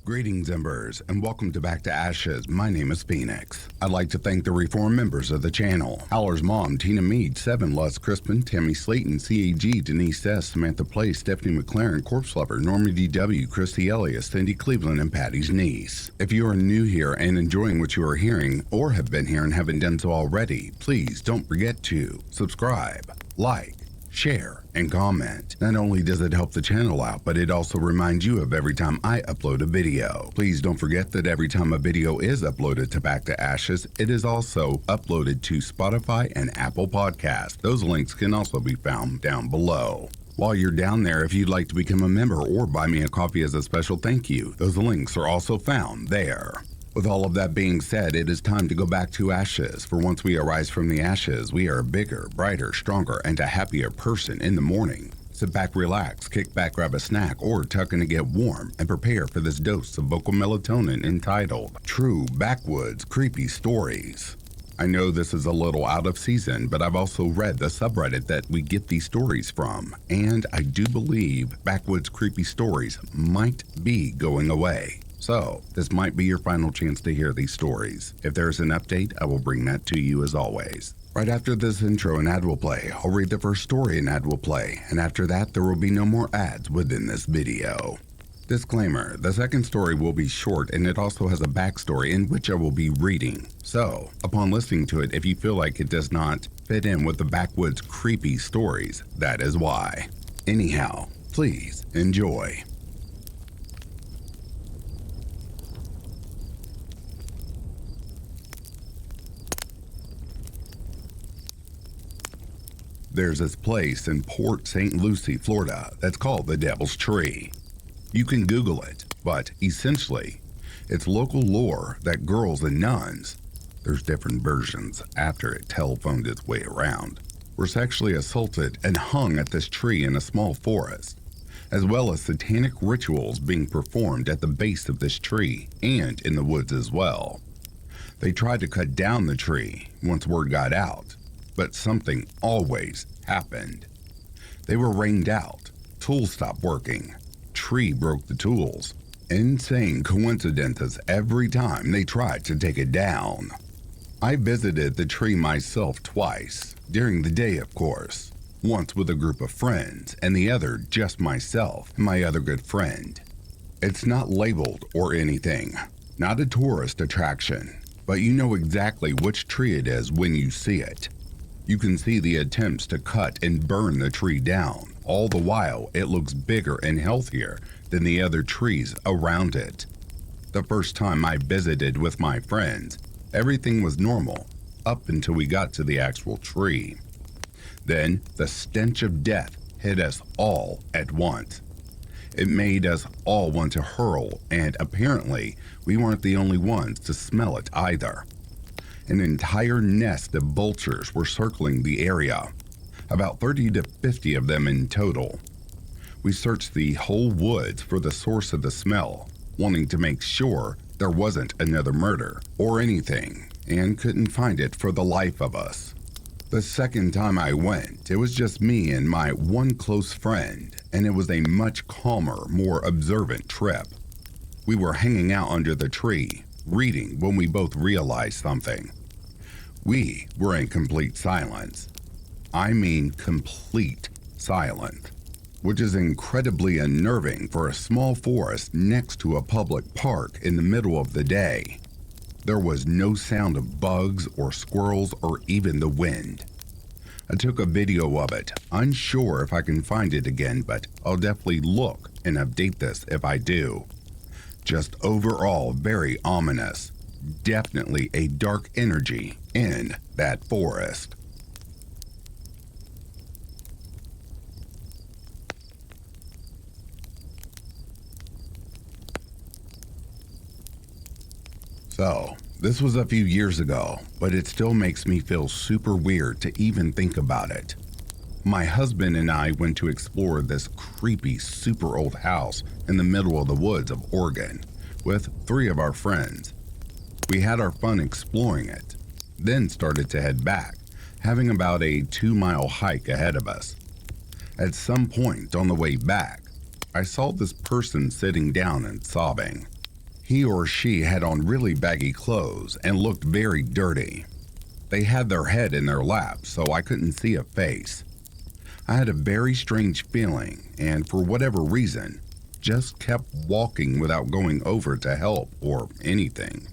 Greetings, Embers, and welcome to Back to Ashes. My name is Phoenix. I'd like to thank the reform members of the channel. Howler's mom, Tina Mead, Seven, Luz Crispin, Tammy Slayton, CAG, Denise S., Samantha Place, Stephanie McLaren, Corpse Lover, Normie DW, Christy Elias, Cindy Cleveland, and Patty's niece. If you are new here and enjoying what you are hearing, or have been here and haven't done so already, please don't forget to subscribe, like, share, and comment. Not only does it help the channel out, but it also reminds you of every time I upload a video. Please don't forget that every time a video is uploaded to Back to Ashes, it is also uploaded to Spotify and Apple Podcasts. Those links can also be found down below. While you're down there, if you'd like to become a member or buy me a coffee as a special thank you, those links are also found there. With all of that being said, it is time to go back to ashes, for once we arise from the ashes, we are a bigger, brighter, stronger, and a happier person in the morning. Sit back, relax, kick back, grab a snack, or tuck in to get warm, and prepare for this dose of vocal melatonin entitled True Backwoods Creepy Stories. I know this is a little out of season, but I've also read the subreddit that we get these stories from, and I do believe Backwoods Creepy Stories might be going away. So, this might be your final chance to hear these stories. If there's an update, I will bring that to you as always. Right after this intro, an ad will play. I'll read the first story an ad will play, and after that, there will be no more ads within this video. Disclaimer, the second story will be short and it also has a backstory in which I will be reading. So, upon listening to it, if you feel like it does not fit in with the Backwoods creepy stories, that is why. Anyhow, please enjoy. There's this place in Port St. Lucie, Florida, that's called the Devil's Tree. You can Google it, but essentially, it's local lore that girls and nuns, there's different versions after it telephoned its way around, were sexually assaulted and hung at this tree in a small forest, as well as satanic rituals being performed at the base of this tree and in the woods as well. They tried to cut down the tree once word got out, but something always happened. They were rained out, tools stopped working, tree broke the tools. Insane coincidences every time they tried to take it down. I visited the tree myself twice, during the day of course, once with a group of friends and the other just myself and my other good friend. It's not labeled or anything, not a tourist attraction, but you know exactly which tree it is when you see it. You can see the attempts to cut and burn the tree down. All the while, it looks bigger and healthier than the other trees around it. The first time I visited with my friends, everything was normal up until we got to the actual tree. Then, the stench of death hit us all at once. It made us all want to hurl, and apparently, we weren't the only ones to smell it either. An entire nest of vultures were circling the area, about 30 to 50 of them in total. We searched the whole woods for the source of the smell, wanting to make sure there wasn't another murder or anything, and couldn't find it for the life of us. The second time I went, it was just me and my one close friend, and it was a much calmer, more observant trip. We were hanging out under the tree, reading when we both realized something. We were in complete silence. I mean complete silence, which is incredibly unnerving for a small forest next to a public park in the middle of the day. There was no sound of bugs or squirrels or even the wind. I took a video of it, unsure if I can find it again, but I'll definitely look and update this if I do. Just overall very ominous. Definitely a dark energy in that forest. So, this was a few years ago, but it still makes me feel super weird to even think about it. My husband and I went to explore this creepy, super old house in the middle of the woods of Oregon with 3 of our friends. We had our fun exploring it, then started to head back, having about a 2-mile hike ahead of us. At some point on the way back, I saw this person sitting down and sobbing. He or she had on really baggy clothes and looked very dirty. They had their head in their lap, so I couldn't see a face. I had a very strange feeling, and for whatever reason, just kept walking without going over to help or anything.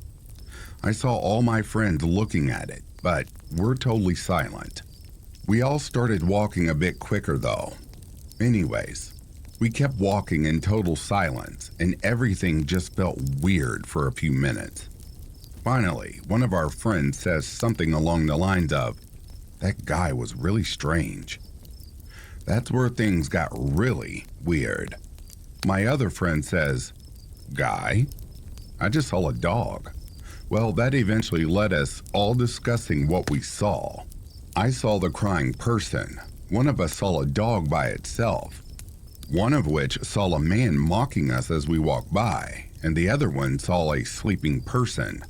I saw all my friends looking at it, but we're totally silent. We all started walking a bit quicker though. Anyways, we kept walking in total silence, and everything just felt weird for a few minutes. Finally, one of our friends says something along the lines of, "That guy was really strange." That's where things got really weird. My other friend says, "Guy? I just saw a dog." Well, that eventually led us all discussing what we saw. I saw the crying person. One of us saw a dog by itself. One of which saw a man mocking us as we walked by, and the other one saw a sleeping person.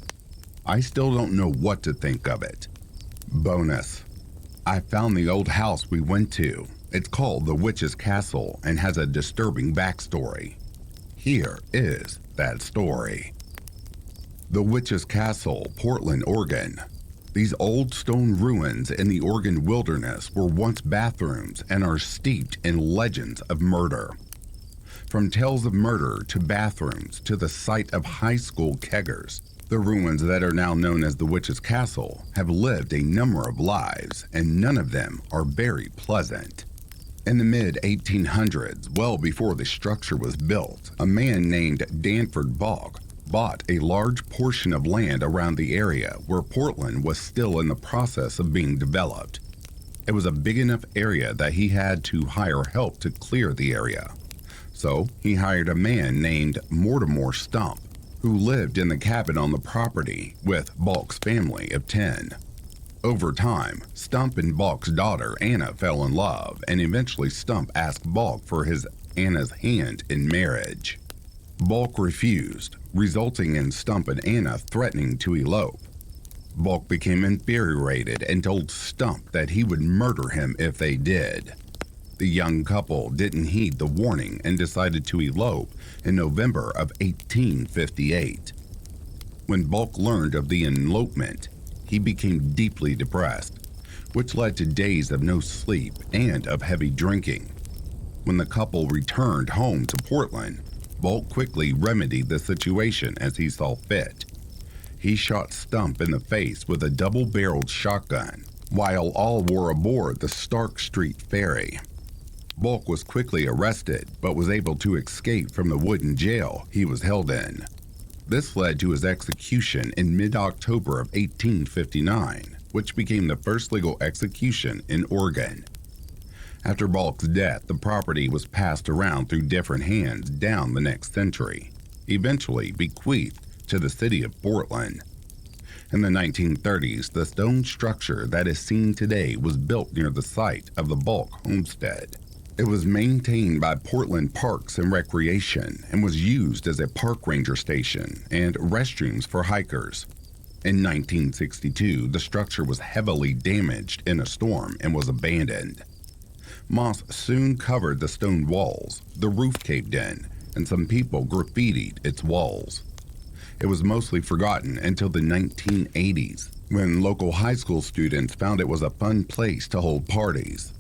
I still don't know what to think of it. Bonus: I found the old house we went to. It's called the Witch's Castle and has a disturbing backstory. Here is that story. The Witch's Castle, Portland, Oregon. These old stone ruins in the Oregon wilderness were once bathrooms and are steeped in legends of murder. From tales of murder to bathrooms to the site of high school keggers, the ruins that are now known as the Witch's Castle have lived a number of lives, and none of them are very pleasant. In the mid-1800s, well before the structure was built, a man named Danford Bogg bought a large portion of land around the area where Portland was still in the process of being developed. It was a big enough area that he had to hire help to clear the area. So he hired a man named Mortimer Stump, who lived in the cabin on the property with Balk's family of 10. Over time, Stump and Balk's daughter Anna fell in love, and eventually Stump asked Balk for Anna's hand in marriage. Balk refused, resulting in Stump and Anna threatening to elope. Balk became infuriated and told Stump that he would murder him if they did. The young couple didn't heed the warning and decided to elope in November of 1858. When Balk learned of the elopement, he became deeply depressed, which led to days of no sleep and of heavy drinking. When the couple returned home to Portland, Balk quickly remedied the situation as he saw fit. He shot Stump in the face with a double-barreled shotgun, while all were aboard the Stark Street ferry. Balk was quickly arrested, but was able to escape from the wooden jail he was held in. This led to his execution in mid-October of 1859, which became the first legal execution in Oregon. After Balk's death, the property was passed around through different hands down the next century, eventually bequeathed to the city of Portland. In the 1930s, the stone structure that is seen today was built near the site of the Balk homestead. It was maintained by Portland Parks and Recreation and was used as a park ranger station and restrooms for hikers. In 1962, the structure was heavily damaged in a storm and was abandoned. Moss soon covered the stone walls, the roof caved in, and some people graffitied its walls. It was mostly forgotten until the 1980s, when local high school students found it was a fun place to hold parties.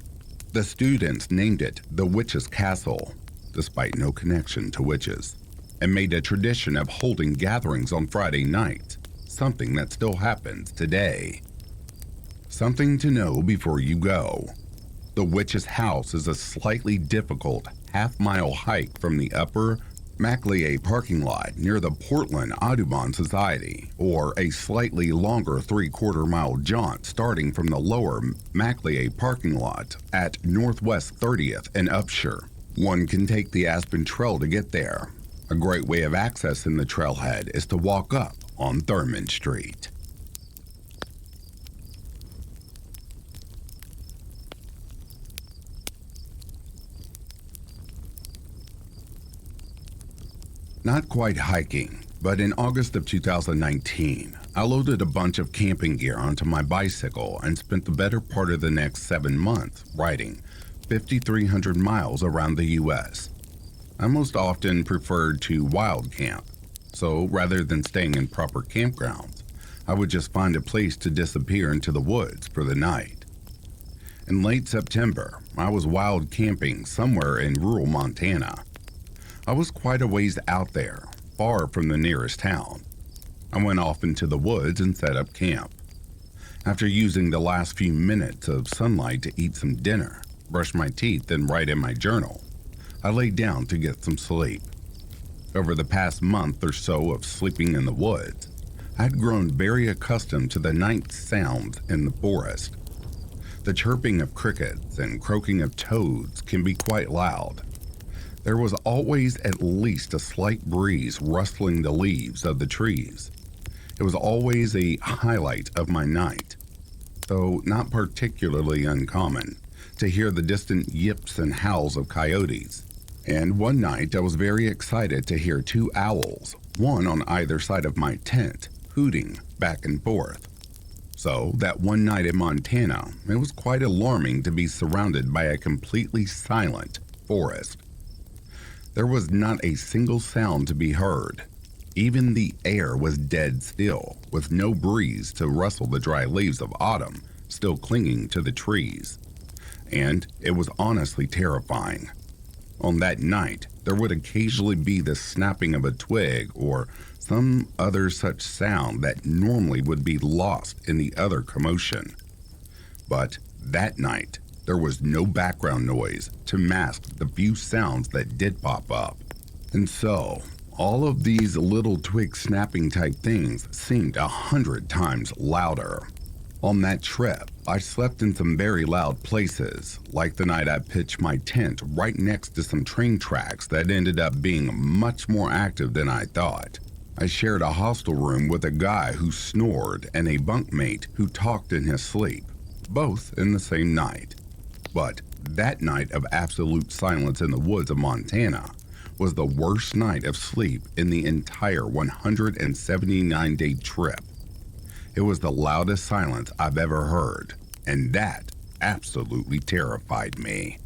The students named it the Witch's Castle, despite no connection to witches, and made a tradition of holding gatherings on Friday nights, something that still happens today. Something to know before you go. The Witch's House is a slightly difficult half-mile hike from the upper Macleay parking lot near the Portland Audubon Society, or a slightly longer 3/4-mile jaunt starting from the lower Macleay parking lot at Northwest 30th and Upshur. One can take the Aspen Trail to get there. A great way of accessing the trailhead is to walk up on Thurman Street. Not quite hiking, but in August of 2019, I loaded a bunch of camping gear onto my bicycle and spent the better part of the next 7 months riding 5,300 miles around the U.S. I most often preferred to wild camp, So rather than staying in proper campgrounds, I would just find a place to disappear into the woods for the night. In late September, I was wild camping somewhere in rural Montana. I was quite a ways out there, far from the nearest town. I went off into the woods and set up camp. After using the last few minutes of sunlight to eat some dinner, brush my teeth, and write in my journal, I laid down to get some sleep. Over the past month or so of sleeping in the woods, I had grown very accustomed to the night sounds in the forest. The chirping of crickets and croaking of toads can be quite loud. There was always at least a slight breeze rustling the leaves of the trees. It was always a highlight of my night, though not particularly uncommon, to hear the distant yips and howls of coyotes. And one night I was very excited to hear two owls, one on either side of my tent, hooting back and forth. So that one night in Montana, it was quite alarming to be surrounded by a completely silent forest. There was not a single sound to be heard. Even the air was dead still, with no breeze to rustle the dry leaves of autumn still clinging to the trees. And it was honestly terrifying. On that night, there would occasionally be the snapping of a twig or some other such sound that normally would be lost in the other commotion. But that night, there was no background noise to mask the few sounds that did pop up. And so, all of these little twig snapping type things seemed 100 times louder. On that trip, I slept in some very loud places, like the night I pitched my tent right next to some train tracks that ended up being much more active than I thought. I shared a hostel room with a guy who snored and a bunkmate who talked in his sleep, both in the same night. But that night of absolute silence in the woods of Montana was the worst night of sleep in the entire 179-day trip. It was the loudest silence I've ever heard, and that absolutely terrified me.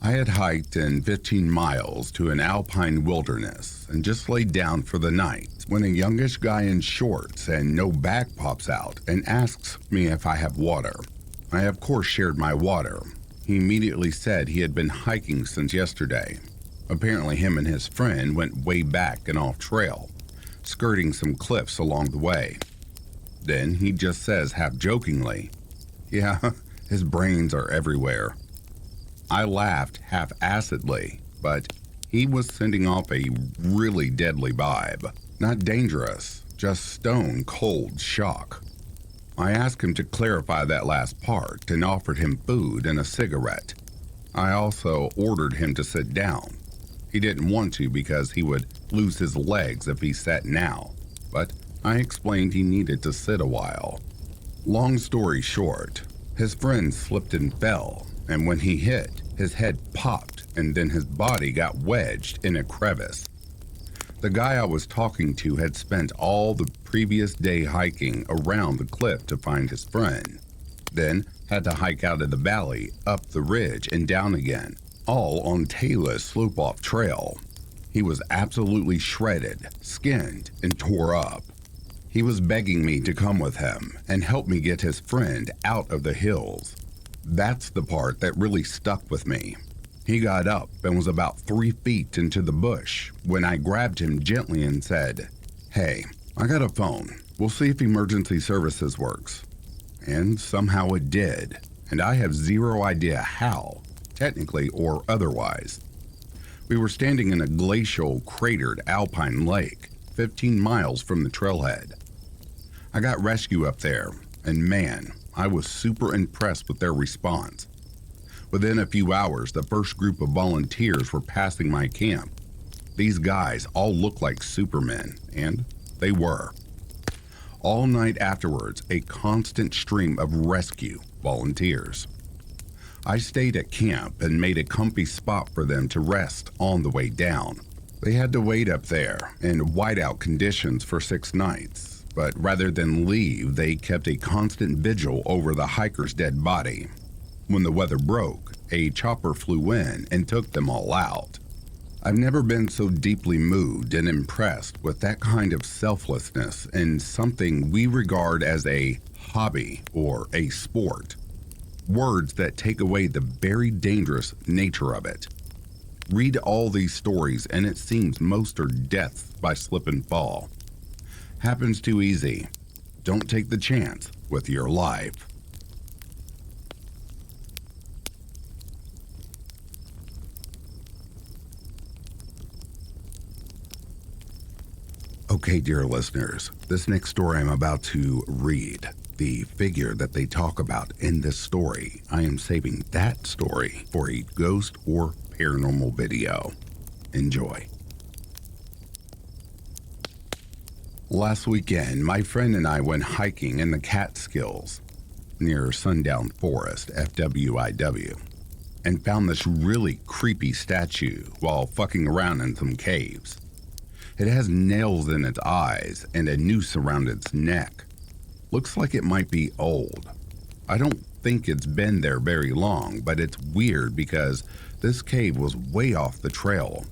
I had hiked in 15 miles to an alpine wilderness and just laid down for the night when a youngish guy in shorts and no bag pops out and asks me if I have water. I of course shared my water. He immediately said he had been hiking since yesterday. Apparently him and his friend went way back and off trail, skirting some cliffs along the way. Then he just says half jokingly, "Yeah, his brains are everywhere." I laughed half-acidly, but he was sending off a really deadly vibe. Not dangerous, just stone cold shock. I asked him to clarify that last part and offered him food and a cigarette. I also ordered him to sit down. He didn't want to because he would lose his legs if he sat now, but I explained he needed to sit a while. Long story short, his friend slipped and fell, and when he hit, his head popped and then his body got wedged in a crevice. The guy I was talking to had spent all the previous day hiking around the cliff to find his friend, then had to hike out of the valley, up the ridge, and down again, all on Taylor's slope-off trail. He was absolutely shredded, skinned, and tore up. He was begging me to come with him and help me get his friend out of the hills. That's the part that really stuck with me. He got up and was about 3 feet into the bush when I grabbed him gently and said, "Hey, I got a phone. We'll see if emergency services works." And somehow it did, and I have zero idea how, technically or otherwise. We were standing in a glacial, cratered alpine lake, 15 miles from the trailhead. I got rescue up there, and man, I was super impressed with their response. Within a few hours, the first group of volunteers were passing my camp. These guys all looked like supermen, and they were. All night afterwards, a constant stream of rescue volunteers. I stayed at camp and made a comfy spot for them to rest on the way down. They had to wait up there in whiteout conditions for 6 nights, But rather than leave, they kept a constant vigil over the hiker's dead body. When the weather broke, a chopper flew in and took them all out. I've never been so deeply moved and impressed with that kind of selflessness in something we regard as a hobby or a sport. Words that take away the very dangerous nature of it. Read all these stories and it seems most are deaths by slip and fall. Happens too easy. Don't take the chance with your life. Okay, dear listeners, this next story I'm about to read, the figure that they talk about in this story, I am saving that story for a ghost or paranormal video. Enjoy. Last weekend, my friend and I went hiking in the Catskills near Sundown Forest, FWIW, and found this really creepy statue while fucking around in some caves. It has nails in its eyes and a noose around its neck. Looks like it might be old. I don't think it's been there very long, but it's weird because this cave was way off the trail.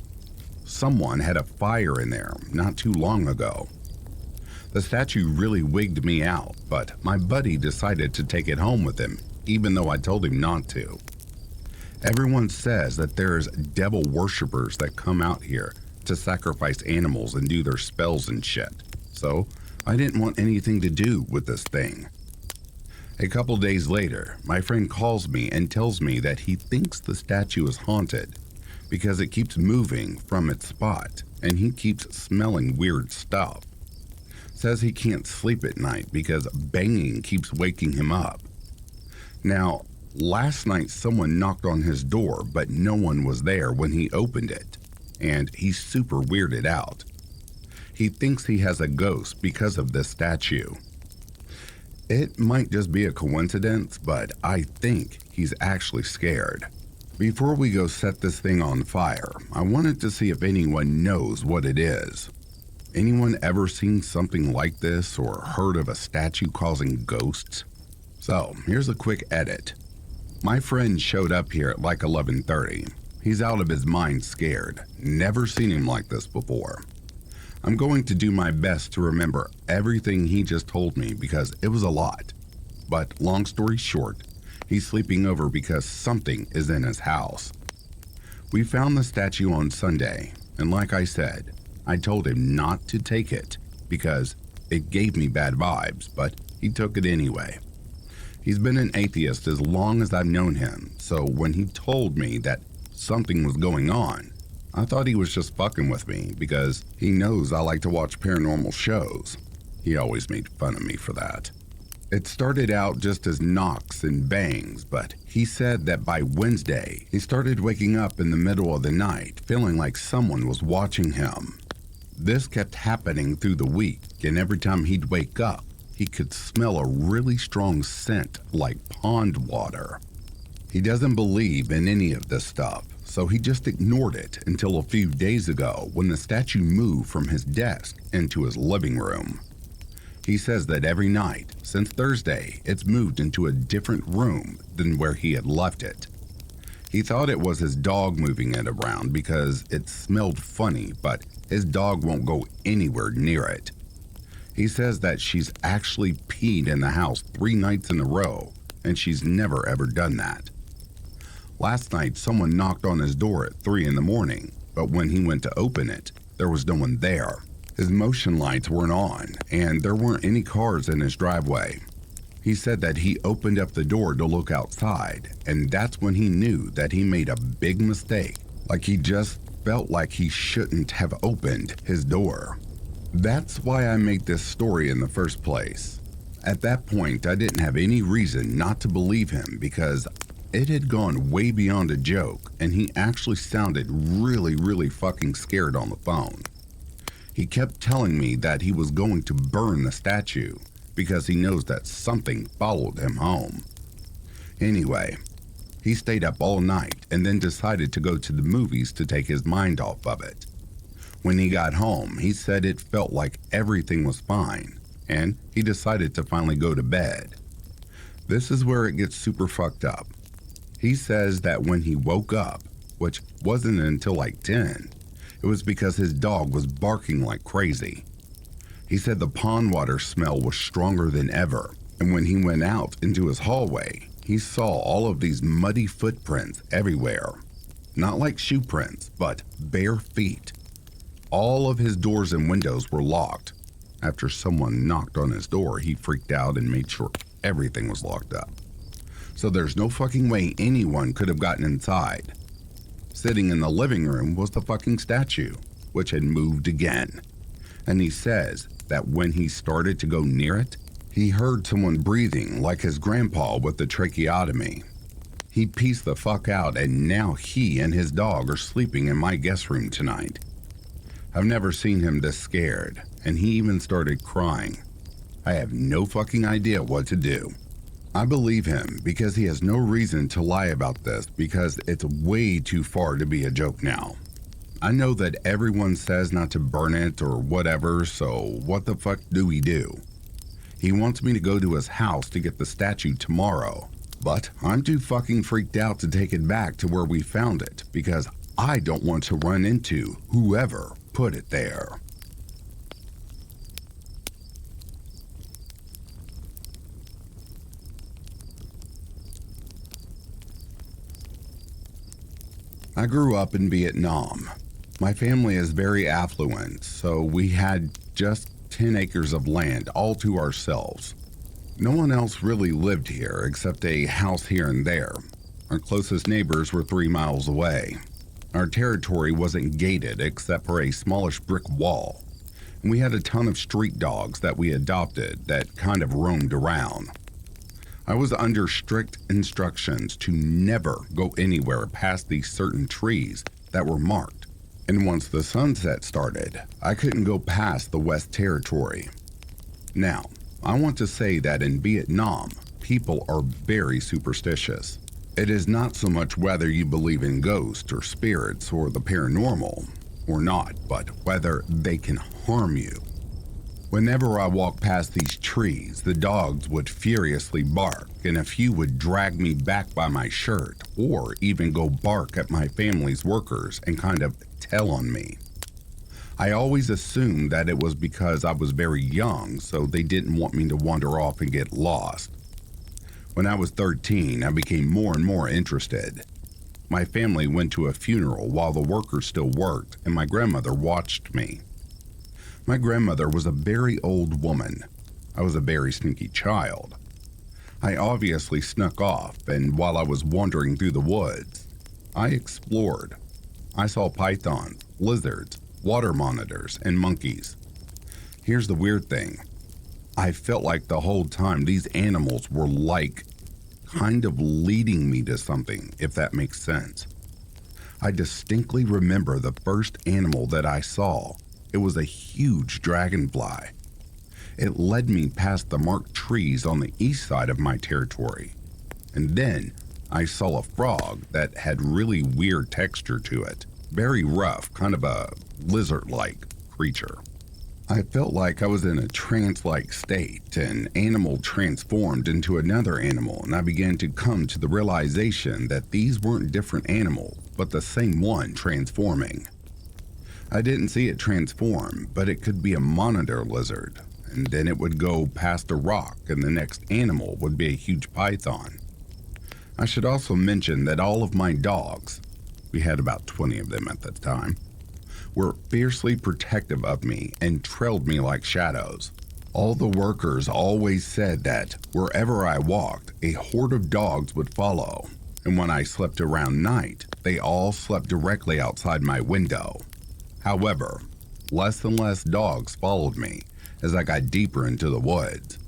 Someone had a fire in there not too long ago. The statue really wigged me out, but my buddy decided to take it home with him, even though I told him not to. Everyone says that there's devil worshippers that come out here to sacrifice animals and do their spells and shit, so I didn't want anything to do with this thing. A couple days later, my friend calls me and tells me that he thinks the statue is haunted because it keeps moving from its spot and he keeps smelling weird stuff. Says he can't sleep at night because banging keeps waking him up. Now, last night someone knocked on his door, but no one was there when he opened it, and he's super weirded out. He thinks he has a ghost because of this statue. It might just be a coincidence, but I think he's actually scared. Before we go set this thing on fire, I wanted to see if anyone knows what it is. Anyone ever seen something like this or heard of a statue causing ghosts? So, here's a quick edit. My friend showed up here at like 11:30. He's out of his mind scared. Never seen him like this before. I'm going to do my best to remember everything he just told me because it was a lot. But long story short, he's sleeping over because something is in his house. We found the statue on Sunday, and like I said, I told him not to take it because it gave me bad vibes, but he took it anyway. He's been an atheist as long as I've known him, so when he told me that something was going on, I thought he was just fucking with me because he knows I like to watch paranormal shows. He always made fun of me for that. It started out just as knocks and bangs, but he said that by Wednesday, he started waking up in the middle of the night, feeling like someone was watching him. This kept happening through the week, and every time he'd wake up, he could smell a really strong scent like pond water. He doesn't believe in any of this stuff, so he just ignored it until a few days ago when the statue moved from his desk into his living room. He says that every night, since Thursday, it's moved into a different room than where he had left it. He thought it was his dog moving it around because it smelled funny, but his dog won't go anywhere near it. He says that she's actually peed in the house 3 nights in a row, and she's never ever done that. Last night, someone knocked on his door at 3 in the morning, but when he went to open it, there was no one there. His motion lights weren't on, and there weren't any cars in his driveway. He said that he opened up the door to look outside, and that's when he knew that he made a big mistake, like he just felt like he shouldn't have opened his door. That's why I made this story in the first place. At that point, I didn't have any reason not to believe him because it had gone way beyond a joke, and he actually sounded really fucking scared on the phone. He kept telling me that he was going to burn the statue because he knows that something followed him home. Anyway, he stayed up all night and then decided to go to the movies to take his mind off of it. When he got home, he said it felt like everything was fine, and he decided to finally go to bed. This is where it gets super fucked up. He says that when he woke up, which wasn't until like 10, it was because his dog was barking like crazy. He said the pond water smell was stronger than ever, and when he went out into his hallway, he saw all of these muddy footprints everywhere. Not like shoe prints, but bare feet. All of his doors and windows were locked. After someone knocked on his door, he freaked out and made sure everything was locked up. So there's no fucking way anyone could have gotten inside. Sitting in the living room was the fucking statue, which had moved again. And he says that when he started to go near it, he heard someone breathing like his grandpa with the tracheotomy. He pieced the fuck out, and now he and his dog are sleeping in my guest room tonight. I've never seen him this scared, and he even started crying. I have no fucking idea what to do. I believe him because he has no reason to lie about this, because it's way too far to be a joke now. I know that everyone says not to burn it or whatever, so what the fuck do we do? He wants me to go to his house to get the statue tomorrow, but I'm too fucking freaked out to take it back to where we found it because I don't want to run into whoever put it there. I grew up in Vietnam. My family is very affluent, so we had just 10 acres of land all to ourselves. No one else really lived here except a house here and there. Our closest neighbors were 3 miles away. Our territory wasn't gated except for a smallish brick wall. And we had a ton of street dogs that we adopted that kind of roamed around. I was under strict instructions to never go anywhere past these certain trees that were marked. And once the sunset started, I couldn't go past the West Territory. Now, I want to say that in Vietnam, people are very superstitious. It is not so much whether you believe in ghosts or spirits or the paranormal or not, but whether they can harm you. Whenever I walked past these trees, the dogs would furiously bark, and a few would drag me back by my shirt or even go bark at my family's workers and kind of tell on me. I always assumed that it was because I was very young, so they didn't want me to wander off and get lost. When I was 13, I became more and more interested. My family went to a funeral while the workers still worked, and my grandmother watched me. My grandmother was a very old woman. I was a very sneaky child. I obviously snuck off, and while I was wandering through the woods, I explored. I saw pythons, lizards, water monitors, and monkeys. Here's the weird thing. I felt like the whole time these animals were like kind of leading me to something, if that makes sense. I distinctly remember the first animal that I saw. It was a huge dragonfly. It led me past the marked trees on the east side of my territory. And then I saw a frog that had really weird texture to it. Very rough, kind of a lizard-like creature. I felt like I was in a trance-like state. An animal transformed into another animal, and I began to come to the realization that these weren't different animals, but the same one transforming. I didn't see it transform, but it could be a monitor lizard, and then it would go past a rock, and the next animal would be a huge python. I should also mention that all of my dogs, we had about 20 of them at the time, were fiercely protective of me and trailed me like shadows. All the workers always said that wherever I walked, a horde of dogs would follow, and when I slept around night, they all slept directly outside my window. However, less and less dogs followed me as I got deeper into the woods.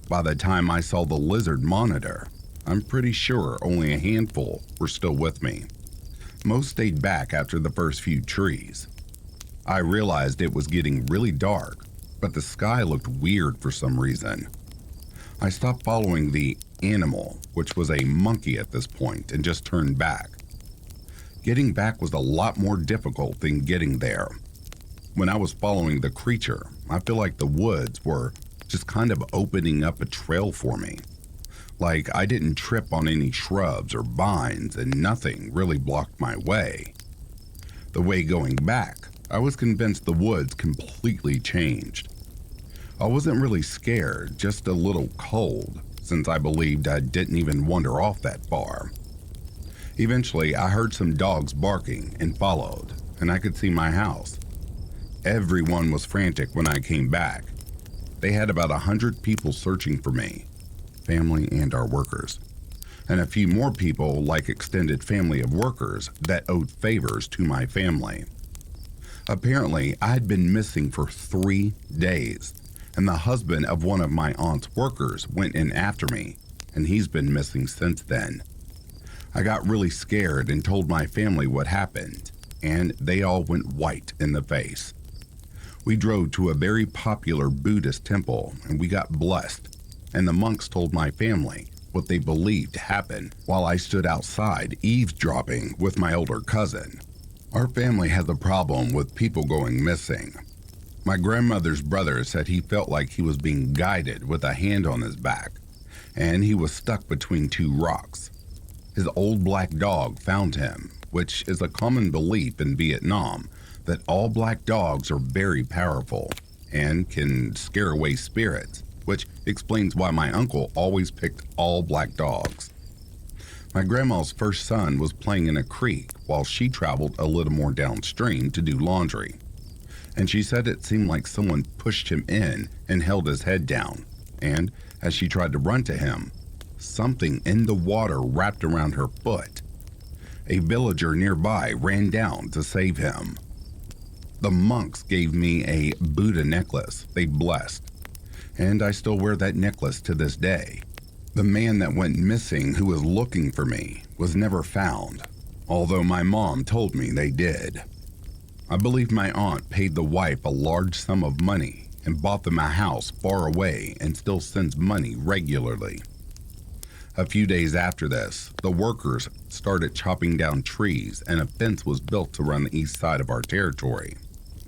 By the time I saw the lizard monitor, I'm pretty sure only a handful were still with me. Most stayed back after the first few trees. I realized it was getting really dark, but the sky looked weird for some reason. I stopped following the animal, which was a monkey at this point, and just turned back. Getting back was a lot more difficult than getting there. When I was following the creature, I feel like the woods were just kind of opening up a trail for me. Like I didn't trip on any shrubs or vines and nothing really blocked my way. The way going back, I was convinced the woods completely changed. I wasn't really scared, just a little cold, since I believed I didn't even wander off that far. Eventually, I heard some dogs barking and followed, and I could see my house. Everyone was frantic when I came back. They had about 100 people searching for me, family and our workers, and a few more people like extended family of workers that owed favors to my family. Apparently, I had been missing for 3 days, and the husband of one of my aunt's workers went in after me, and he's been missing since then. I got really scared and told my family what happened, and they all went white in the face. We drove to a very popular Buddhist temple, and we got blessed, and the monks told my family what they believed happened while I stood outside eavesdropping with my older cousin. Our family has a problem with people going missing. My grandmother's brother said he felt like he was being guided with a hand on his back, and he was stuck between 2 rocks. His old black dog found him, which is a common belief in Vietnam that all black dogs are very powerful and can scare away spirits, which explains why my uncle always picked all black dogs. My grandma's first son was playing in a creek while she traveled a little more downstream to do laundry, and she said it seemed like someone pushed him in and held his head down, and as she tried to run to him, something in the water wrapped around her foot. A villager nearby ran down to save him. The monks gave me a Buddha necklace they blessed, and I still wear that necklace to this day. The man that went missing who was looking for me was never found, although my mom told me they did. I believe my aunt paid the wife a large sum of money and bought them a house far away and still sends money regularly. A few days after this, the workers started chopping down trees and a fence was built around the east side of our territory,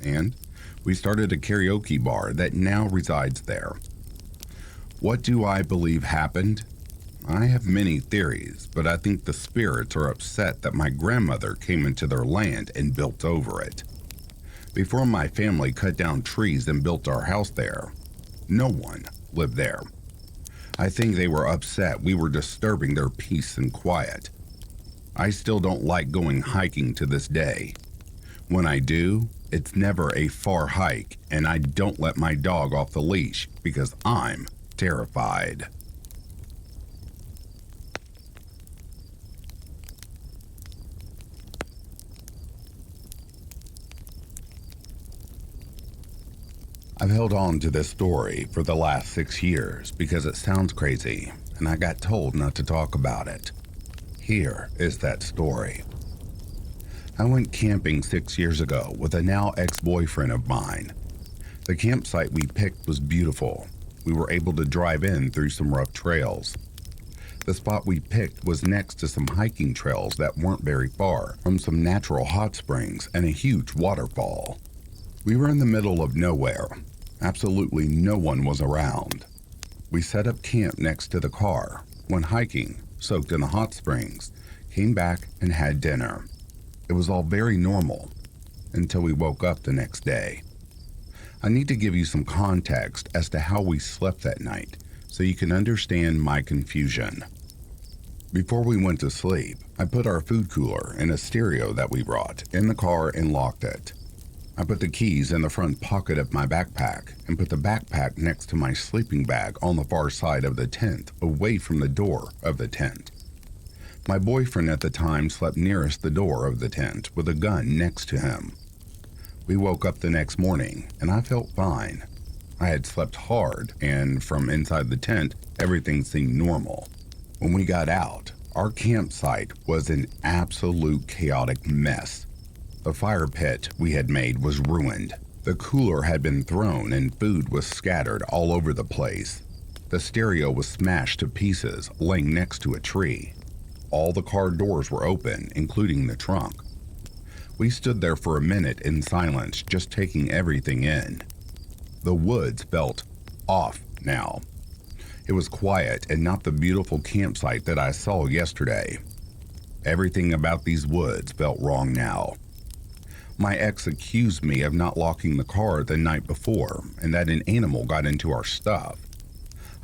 and we started a karaoke bar that now resides there. What do I believe happened? I have many theories, but I think the spirits are upset that my grandmother came into their land and built over it. Before my family cut down trees and built our house there, no one lived there. I think they were upset we were disturbing their peace and quiet. I still don't like going hiking to this day. When I do, it's never a far hike, and I don't let my dog off the leash because I'm terrified. I've held on to this story for the last 6 years because it sounds crazy, and I got told not to talk about it. Here is that story. I went camping 6 years ago with a now ex-boyfriend of mine. The campsite we picked was beautiful. We were able to drive in through some rough trails. The spot we picked was next to some hiking trails that weren't very far from some natural hot springs and a huge waterfall. We were in the middle of nowhere. Absolutely no one was around. We set up camp next to the car, went hiking, soaked in the hot springs, came back and had dinner. It was all very normal until we woke up the next day. I need to give you some context as to how we slept that night so you can understand my confusion. Before we went to sleep, I put our food cooler and a stereo that we brought in the car and locked it. I put the keys in the front pocket of my backpack and put the backpack next to my sleeping bag on the far side of the tent, away from the door of the tent. My boyfriend at the time slept nearest the door of the tent with a gun next to him. We woke up the next morning and I felt fine. I had slept hard and from inside the tent, everything seemed normal. When we got out, our campsite was an absolute chaotic mess. The fire pit we had made was ruined. The cooler had been thrown and food was scattered all over the place. The stereo was smashed to pieces, laying next to a tree. All the car doors were open, including the trunk. We stood there for a minute in silence, just taking everything in. The woods felt off now. It was quiet and not the beautiful campsite that I saw yesterday. Everything about these woods felt wrong now. My ex accused me of not locking the car the night before and that an animal got into our stuff.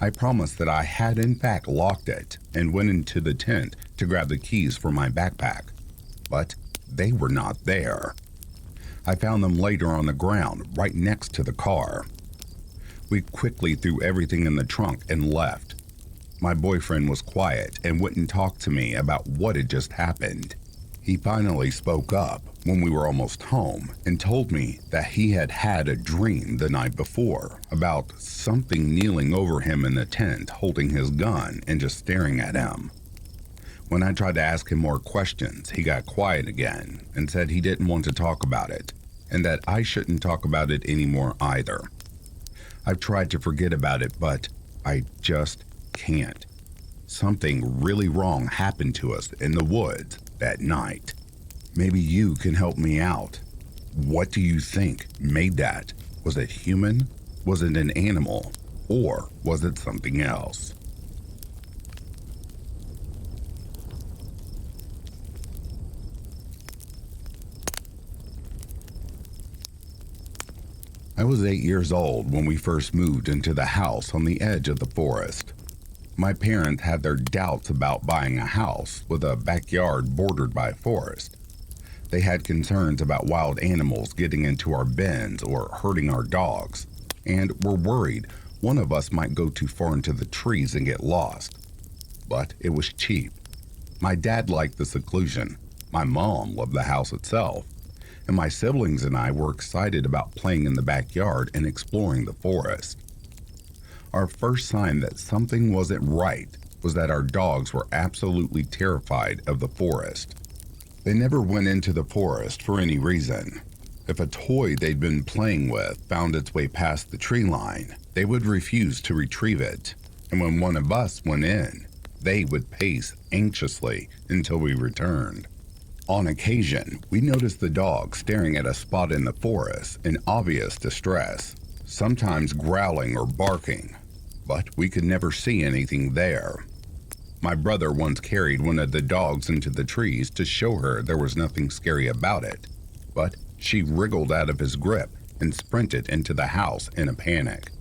I promised that I had in fact locked it and went into the tent to grab the keys for my backpack, but they were not there. I found them later on the ground right next to the car. We quickly threw everything in the trunk and left. My boyfriend was quiet and wouldn't talk to me about what had just happened. He finally spoke up when we were almost home and told me that he had had a dream the night before about something kneeling over him in the tent holding his gun and just staring at him. When I tried to ask him more questions, he got quiet again and said he didn't want to talk about it and that I shouldn't talk about it anymore either. I've tried to forget about it, but I just can't. Something really wrong happened to us in the woods that night. Maybe you can help me out. What do you think made that? Was it human? Was it an animal? Or was it something else? I was 8 years old when we first moved into the house on the edge of the forest. My parents had their doubts about buying a house with a backyard bordered by forest. They had concerns about wild animals getting into our bins or hurting our dogs, and were worried one of us might go too far into the trees and get lost. But it was cheap. My dad liked the seclusion, my mom loved the house itself, and my siblings and I were excited about playing in the backyard and exploring the forest. Our first sign that something wasn't right was that our dogs were absolutely terrified of the forest. They never went into the forest for any reason. If a toy they'd been playing with found its way past the tree line, they would refuse to retrieve it, and when one of us went in, they would pace anxiously until we returned. On occasion, we noticed the dog staring at a spot in the forest in obvious distress, sometimes growling or barking, but we could never see anything there. My brother once carried one of the dogs into the trees to show her there was nothing scary about it, but she wriggled out of his grip and sprinted into the house in a panic.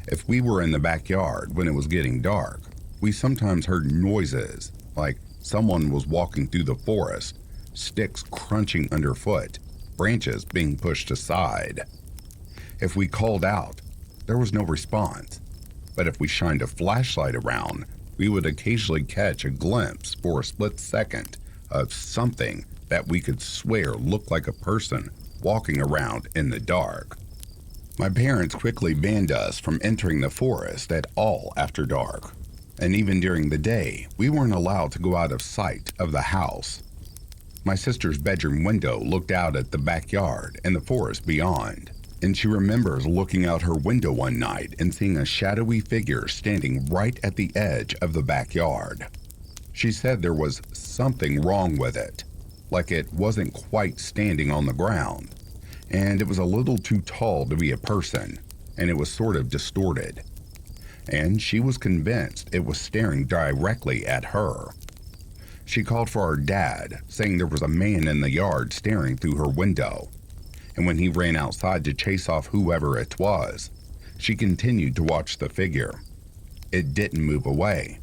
If we were in the backyard when it was getting dark, we sometimes heard noises like someone was walking through the forest, sticks crunching underfoot, branches being pushed aside. If we called out, there was no response, but if we shined a flashlight around, we would occasionally catch a glimpse for a split second of something that we could swear looked like a person walking around in the dark. My parents quickly banned us from entering the forest at all after dark, and even during the day, we weren't allowed to go out of sight of the house. My sister's bedroom window looked out at the backyard and the forest beyond, and she remembers looking out her window one night and seeing a shadowy figure standing right at the edge of the backyard. She said there was something wrong with it, like it wasn't quite standing on the ground, and it was a little too tall to be a person, and it was sort of distorted. And she was convinced it was staring directly at her. She called for our dad, saying there was a man in the yard staring through her window, and when he ran outside to chase off whoever it was, she continued to watch the figure. It didn't move away,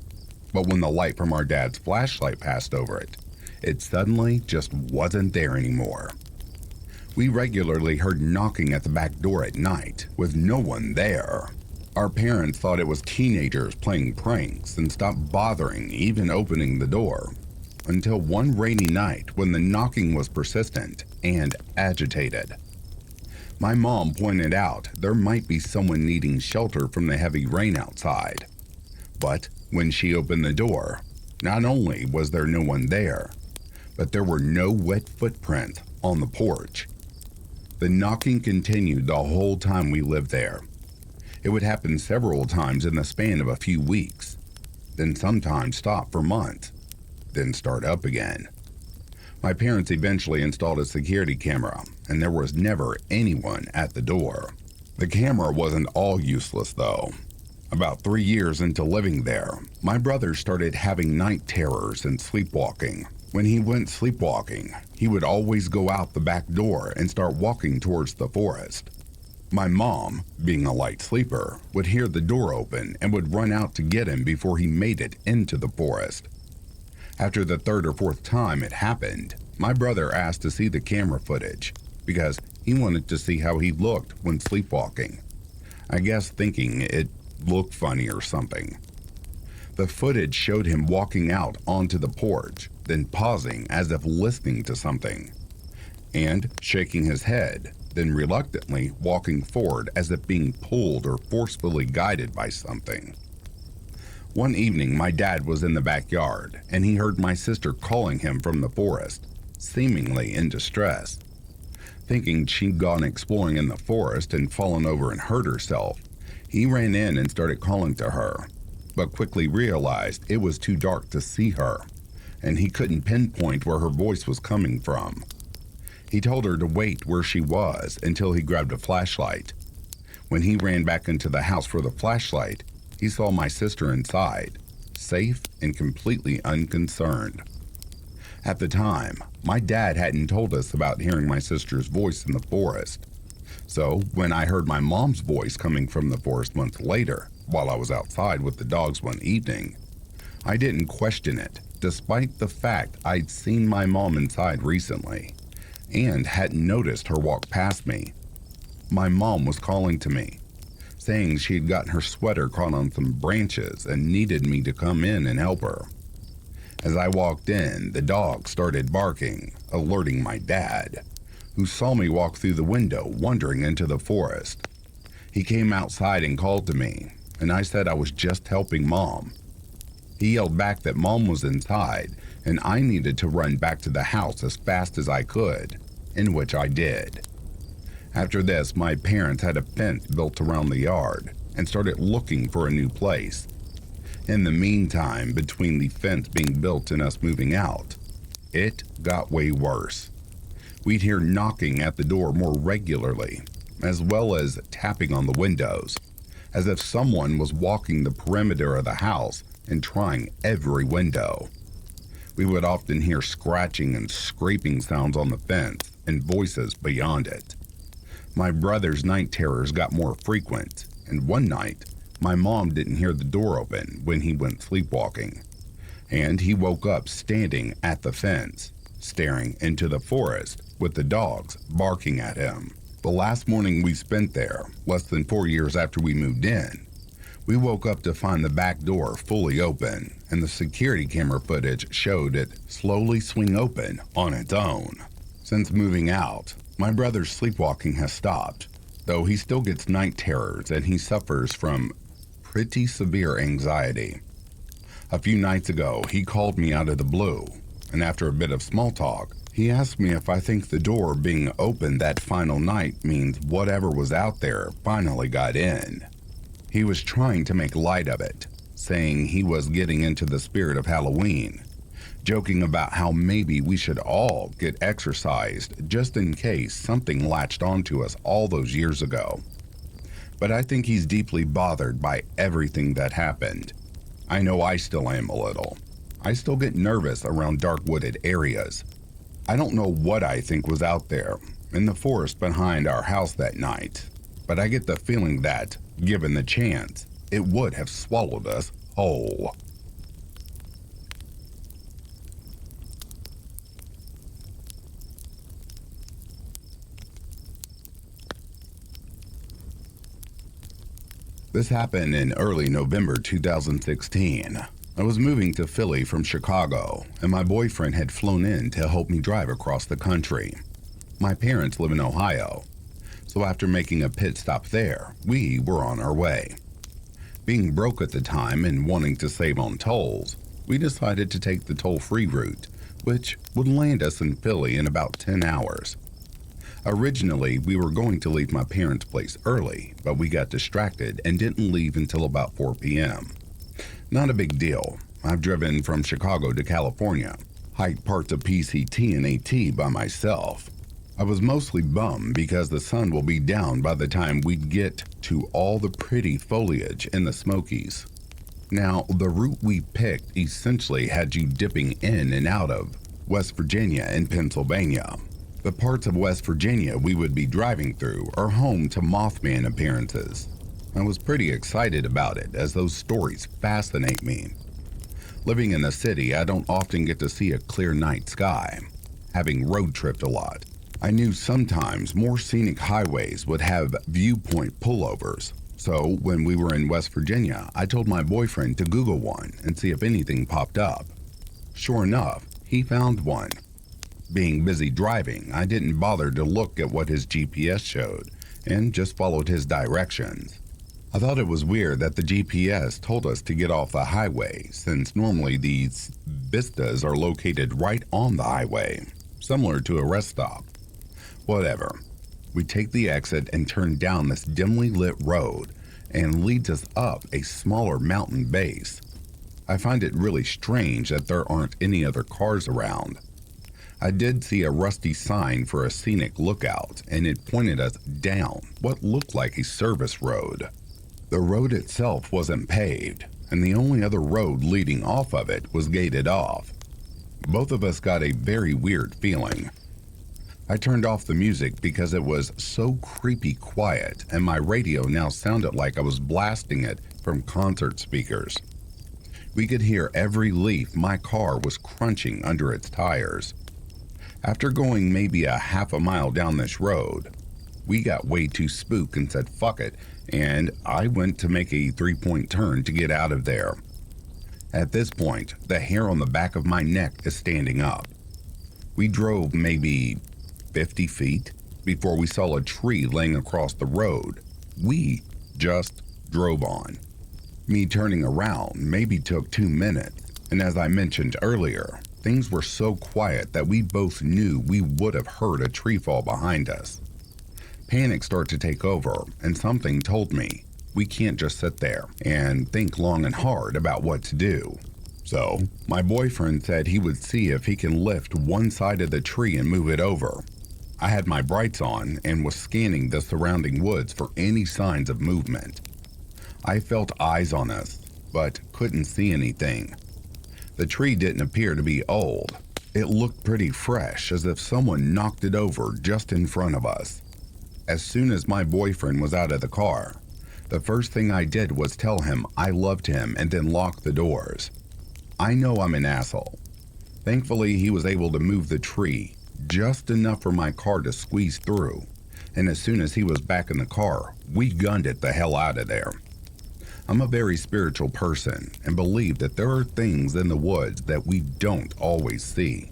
but when the light from our dad's flashlight passed over it, it suddenly just wasn't there anymore. We regularly heard knocking at the back door at night with no one there. Our parents thought it was teenagers playing pranks and stopped bothering even opening the door, until one rainy night when the knocking was persistent and agitated. My mom pointed out there might be someone needing shelter from the heavy rain outside, but when she opened the door, not only was there no one there, but there were no wet footprints on the porch. The knocking continued the whole time we lived there. It would happen several times in the span of a few weeks, then sometimes stop for months, then start up again. My parents eventually installed a security camera, and there was never anyone at the door. The camera wasn't all useless though. About 3 years into living there, my brother started having night terrors and sleepwalking. When he went sleepwalking, he would always go out the back door and start walking towards the forest. My mom, being a light sleeper, would hear the door open and would run out to get him before he made it into the forest. After the third or fourth time it happened, my brother asked to see the camera footage because he wanted to see how he looked when sleepwalking. I guess thinking it looked funny or something. The footage showed him walking out onto the porch, then pausing as if listening to something, and shaking his head, then reluctantly walking forward as if being pulled or forcefully guided by something. One evening, my dad was in the backyard, and he heard my sister calling him from the forest, seemingly in distress. Thinking she'd gone exploring in the forest and fallen over and hurt herself, he ran in and started calling to her, but quickly realized it was too dark to see her, and he couldn't pinpoint where her voice was coming from. He told her to wait where she was until he grabbed a flashlight. When he ran back into the house for the flashlight, he saw my sister inside, safe and completely unconcerned. At the time, my dad hadn't told us about hearing my sister's voice in the forest. So when I heard my mom's voice coming from the forest months later, while I was outside with the dogs one evening, I didn't question it, despite the fact I'd seen my mom inside recently and hadn't noticed her walk past me. My mom was calling to me, saying she had gotten her sweater caught on some branches and needed me to come in and help her. As I walked in, the dog started barking, alerting my dad, who saw me walk through the window wandering into the forest. He came outside and called to me, and I said I was just helping Mom. He yelled back that Mom was inside and I needed to run back to the house as fast as I could, in which I did. After this, my parents had a fence built around the yard and started looking for a new place. In the meantime, between the fence being built and us moving out, it got way worse. We'd hear knocking at the door more regularly, as well as tapping on the windows, as if someone was walking the perimeter of the house and trying every window. We would often hear scratching and scraping sounds on the fence and voices beyond it. My brother's night terrors got more frequent, and one night, my mom didn't hear the door open when he went sleepwalking, and he woke up standing at the fence, staring into the forest with the dogs barking at him. The last morning we spent there, less than 4 years after we moved in, we woke up to find the back door fully open, and the security camera footage showed it slowly swing open on its own. Since moving out, my brother's sleepwalking has stopped, though he still gets night terrors and he suffers from pretty severe anxiety. A few nights ago, he called me out of the blue, and after a bit of small talk, he asked me if I think the door being opened that final night means whatever was out there finally got in. He was trying to make light of it, saying he was getting into the spirit of Halloween, joking about how maybe we should all get exorcised just in case something latched onto us all those years ago. But I think he's deeply bothered by everything that happened. I know I still am a little. I still get nervous around dark wooded areas. I don't know what I think was out there in the forest behind our house that night, but I get the feeling that, given the chance, it would have swallowed us whole. This happened in early November 2016. I was moving to Philly from Chicago, and my boyfriend had flown in to help me drive across the country. My parents live in Ohio, so after making a pit stop there, we were on our way. Being broke at the time and wanting to save on tolls, we decided to take the toll-free route, which would land us in Philly in about 10 hours. Originally, we were going to leave my parents' place early, but we got distracted and didn't leave until about 4 p.m. Not a big deal. I've driven from Chicago to California, hiked parts of PCT and AT by myself. I was mostly bummed because the sun will be down by the time we'd get to all the pretty foliage in the Smokies. Now, the route we picked essentially had you dipping in and out of West Virginia and Pennsylvania. The parts of West Virginia we would be driving through are home to Mothman appearances. I was pretty excited about it as those stories fascinate me. Living in the city, I don't often get to see a clear night sky. Having road tripped a lot, I knew sometimes more scenic highways would have viewpoint pullovers. So when we were in West Virginia, I told my boyfriend to Google one and see if anything popped up. Sure enough, he found one. Being busy driving, I didn't bother to look at what his GPS showed and just followed his directions. I thought it was weird that the GPS told us to get off the highway, since normally these vistas are located right on the highway, similar to a rest stop. Whatever. We take the exit and turn down this dimly lit road and leads us up a smaller mountain base. I find it really strange that there aren't any other cars around. I did see a rusty sign for a scenic lookout, and it pointed us down what looked like a service road. The road itself wasn't paved, and the only other road leading off of it was gated off. Both of us got a very weird feeling. I turned off the music because it was so creepy quiet, and my radio now sounded like I was blasting it from concert speakers. We could hear every leaf my car was crunching under its tires. After going maybe a half a mile down this road, we got way too spooked and said fuck it, and I went to make a 3-point turn to get out of there. At this point, the hair on the back of my neck is standing up. We drove maybe 50 feet before we saw a tree laying across the road we just drove on. Me turning around maybe took 2 minutes, and as I mentioned earlier, things were so quiet that we both knew we would have heard a tree fall behind us. Panic started to take over, and something told me we can't just sit there and think long and hard about what to do. So, my boyfriend said he would see if he can lift one side of the tree and move it over. I had my brights on and was scanning the surrounding woods for any signs of movement. I felt eyes on us, but couldn't see anything. The tree didn't appear to be old. It looked pretty fresh, as if someone knocked it over just in front of us. As soon as my boyfriend was out of the car, the first thing I did was tell him I loved him and then lock the doors. I know I'm an asshole. Thankfully, he was able to move the tree just enough for my car to squeeze through, and as soon as he was back in the car, we gunned it the hell out of there. I'm a very spiritual person and believe that there are things in the woods that we don't always see.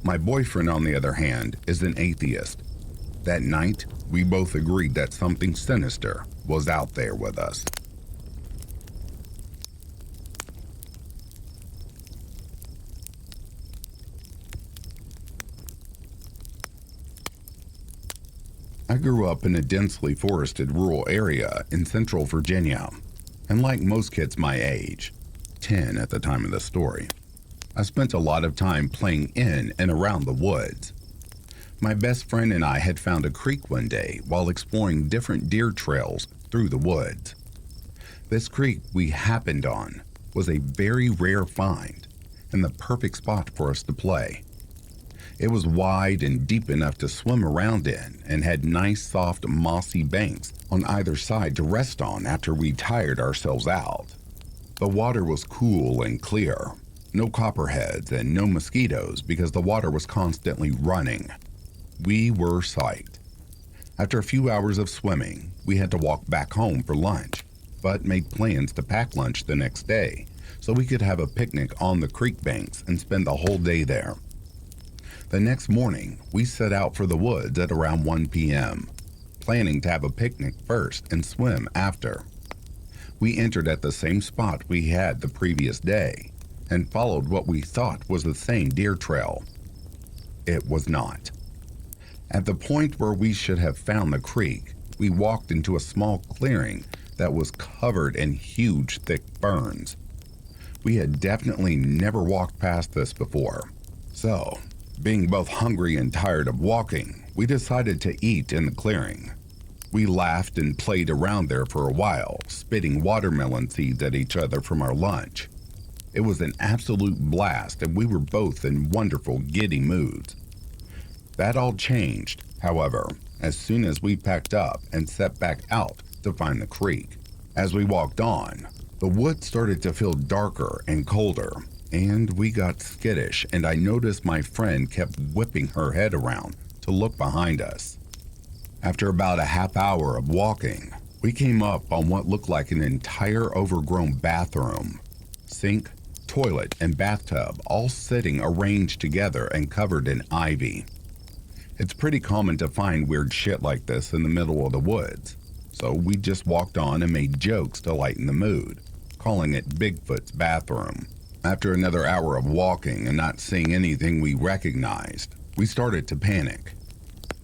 My boyfriend, on the other hand, is an atheist. That night, we both agreed that something sinister was out there with us. I grew up in a densely forested rural area in central Virginia, and like most kids my age, 10 at the time of the story, I spent a lot of time playing in and around the woods. My best friend and I had found a creek one day while exploring different deer trails through the woods. This creek we happened on was a very rare find and the perfect spot for us to play. It was wide and deep enough to swim around in and had nice soft mossy banks on either side to rest on after we tired ourselves out. The water was cool and clear, no copperheads and no mosquitoes because the water was constantly running. We were psyched. After a few hours of swimming, we had to walk back home for lunch, but made plans to pack lunch the next day so we could have a picnic on the creek banks and spend the whole day there. The next morning, we set out for the woods at around 1 p.m., planning to have a picnic first and swim after. We entered at the same spot we had the previous day and followed what we thought was the same deer trail. It was not. At the point where we should have found the creek, we walked into a small clearing that was covered in huge, thick ferns. We had definitely never walked past this before, so Being both hungry and tired of walking, we decided to eat in the clearing. We laughed and played around there for a while, spitting watermelon seeds at each other from our lunch. It was an absolute blast, and we were both in wonderful, giddy moods. That all changed, however, as soon as we packed up and set back out to find the creek. As we walked on, the woods started to feel darker and colder, and we got skittish, and I noticed my friend kept whipping her head around to look behind us. After about a half hour of walking, we came up on what looked like an entire overgrown bathroom. Sink, toilet, and bathtub all sitting arranged together and covered in ivy. It's pretty common to find weird shit like this in the middle of the woods, so we just walked on and made jokes to lighten the mood, calling it Bigfoot's bathroom. After another hour of walking and not seeing anything we recognized, we started to panic.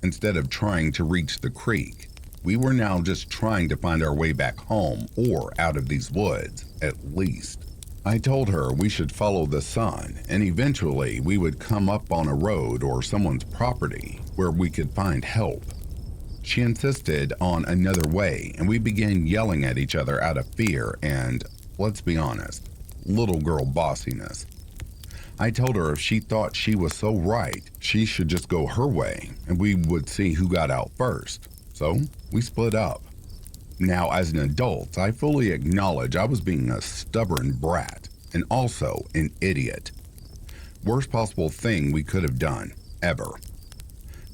Instead of trying to reach the creek, we were now just trying to find our way back home or out of these woods, at least. I told her we should follow the sun and eventually we would come up on a road or someone's property where we could find help. She insisted on another way and we began yelling at each other out of fear and, let's be honest, little girl bossiness. I told her if she thought she was so right, she should just go her way and we would see who got out first. So we split up. Now, as an adult, I fully acknowledge I was being a stubborn brat and also an idiot. Worst possible thing we could have done, ever.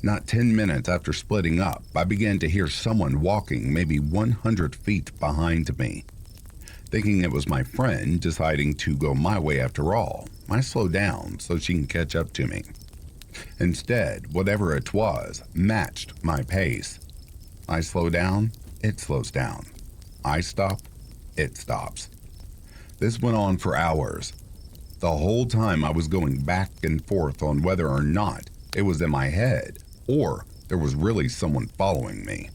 Not 10 minutes after splitting up, I began to hear someone walking maybe 100 feet behind me. Thinking it was my friend deciding to go my way after all, I slowed down so she can catch up to me. Instead, whatever it was matched my pace. I slow down, it slows down. I stop, it stops. This went on for hours. The whole time I was going back and forth on whether or not it was in my head or there was really someone following me.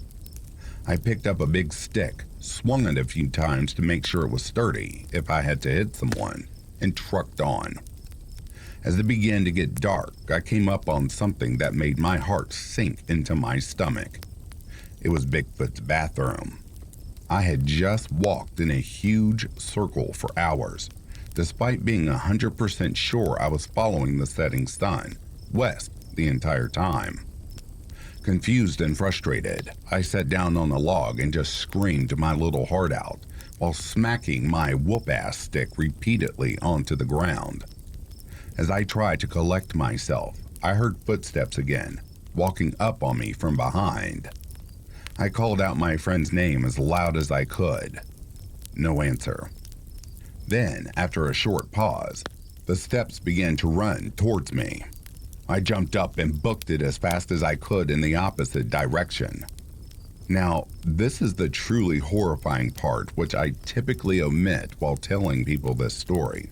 I picked up a big stick, swung it a few times to make sure it was sturdy if I had to hit someone, and trucked on. As it began to get dark, I came up on something that made my heart sink into my stomach. It was Bigfoot's bathroom. I had just walked in a huge circle for hours, despite being 100% sure I was following the setting sun, west, the entire time. Confused and frustrated, I sat down on a log and just screamed my little heart out while smacking my whoop-ass stick repeatedly onto the ground. As I tried to collect myself, I heard footsteps again, walking up on me from behind. I called out my friend's name as loud as I could. No answer. Then, after a short pause, the steps began to run towards me. I jumped up and booked it as fast as I could in the opposite direction. Now, this is the truly horrifying part, which I typically omit while telling people this story.